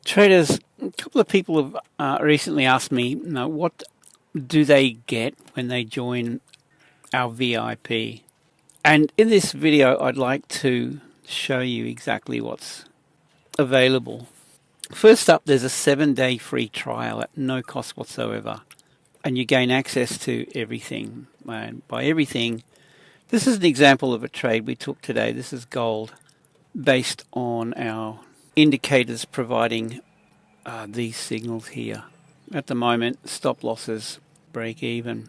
Traders, a couple of people have recently asked me, what do they get when they join our VIP? And in this video, I'd like to show you exactly what's available. First up, there's a 7-day free trial at no cost whatsoever, and you gain access to everything. And by everything, this is an example of a trade we took today. This is gold based on our indicators providing these signals here. At the moment, stop losses break even.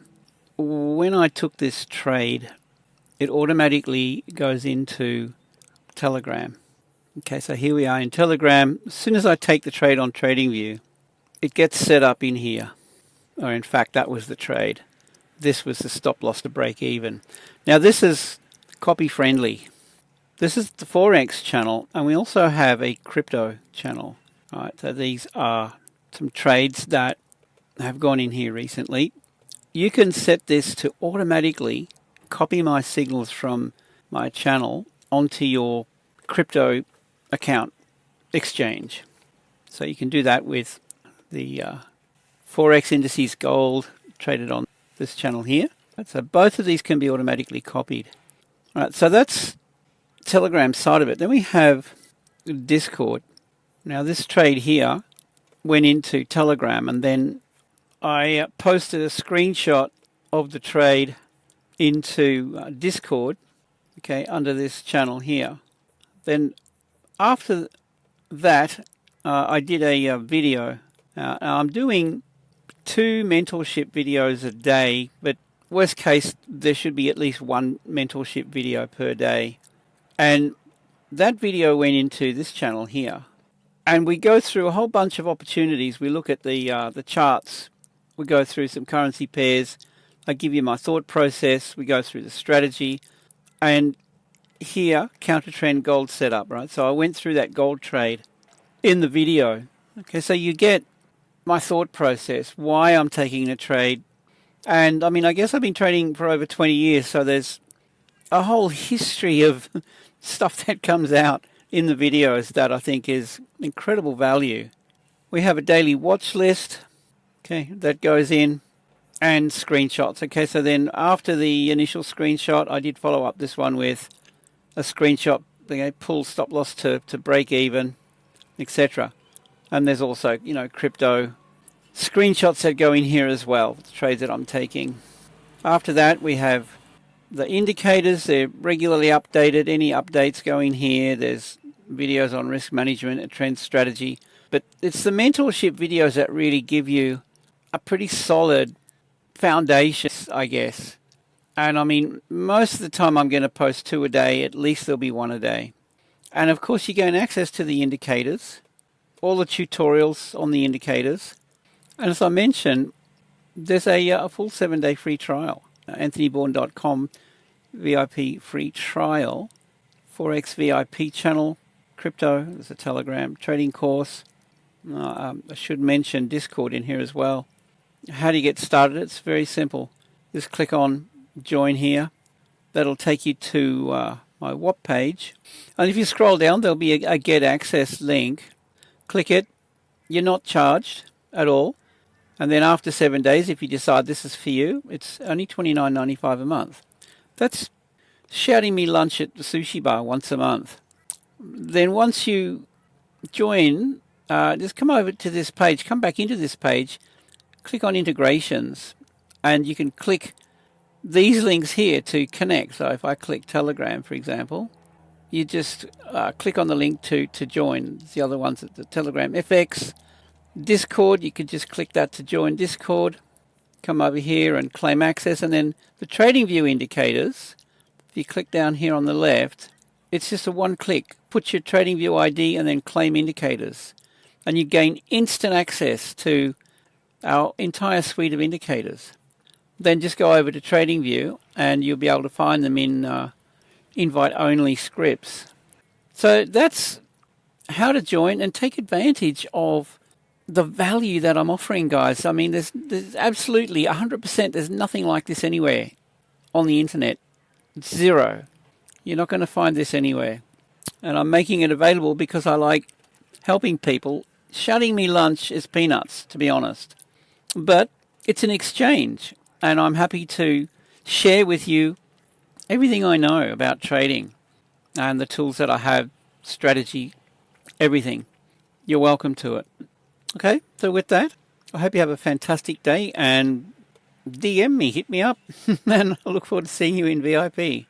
When I took this trade, it automatically goes into Telegram. Okay, so here we are in Telegram. As soon as I take the trade on TradingView, it gets set up in here. Or in fact, that was the trade. This was the stop loss to break even. Now this is copy friendly. This is the Forex channel, and we also have a crypto channel. All right, so these are some trades that have gone in here recently. You can set this to automatically copy my signals from my channel onto your crypto account exchange. So you can do that with the Forex indices gold traded on this channel here. So both of these can be automatically copied. All right, so that's Telegram side of it. Then we have Discord. Now this trade here went into Telegram, and then I posted a screenshot of the trade into Discord, okay, under this channel here. Then after that, I did a video. I'm doing 2 mentorship videos a day, but worst case, there should be at least 1 mentorship video per day. And that video went into this channel here. And we go through a whole bunch of opportunities. We look at the charts. We go through some currency pairs. I give you my thought process. We go through the strategy. And here, counter trend gold setup, right? So I went through that gold trade in the video. Okay, so you get my thought process, why I'm taking a trade. And I mean, I guess I've been trading for over 20 years, so there's a whole history of stuff that comes out in the videos that I think is incredible value. We have a daily watch list, okay, that goes in, and screenshots. Okay, so then after the initial screenshot, I did follow up this one with a screenshot, pull stop loss to break even, etc. And there's also, crypto screenshots that go in here as well, the trades that I'm taking. After that, we have the indicators. They're regularly updated. Any updates go in here. There's videos on risk management and trend strategy. But it's the mentorship videos that really give you a pretty solid foundation, I guess. And I mean, most of the time I'm going to post 2 a day. At least there'll be 1 a day. And of course, you gain access to the indicators, all the tutorials on the indicators. And as I mentioned, there's a full 7-day free trial. AnthonyBourne.com VIP free trial. Forex VIP channel. Crypto, there's a Telegram trading course. I should mention Discord in here as well. How do you get started? It's very simple. Just click on join here. That'll take you to my WAP page. And if you scroll down, there'll be a get access link. Click it. You're not charged at all. And then after 7 days, if you decide this is for you, it's only $29.95 a month. That's shouting me lunch at the sushi bar once a month. Then once you join, just come over to this page, come back into this page, click on integrations, and you can click these links here to connect. So if I click Telegram, for example, you just click on the link to join. The other ones at the Telegram FX. Discord, you could just click that to join Discord, come over here and claim access, and then the TradingView indicators, if you click down here on the left, it's just a 1 click. Put your TradingView ID and then claim indicators, and you gain instant access to our entire suite of indicators. Then just go over to TradingView and you'll be able to find them in invite-only scripts. So that's how to join and take advantage of the value that I'm offering, guys. I mean, there's absolutely 100%, there's nothing like this anywhere on the internet. It's zero. You're not going to find this anywhere. And I'm making it available because I like helping people shutting me lunch is peanuts, to be honest. But it's an exchange, and I'm happy to share with you everything I know about trading and the tools that I have, strategy, everything. You're welcome to it. Okay, so with that, I hope you have a fantastic day and DM me, hit me up, and I look forward to seeing you in VIP.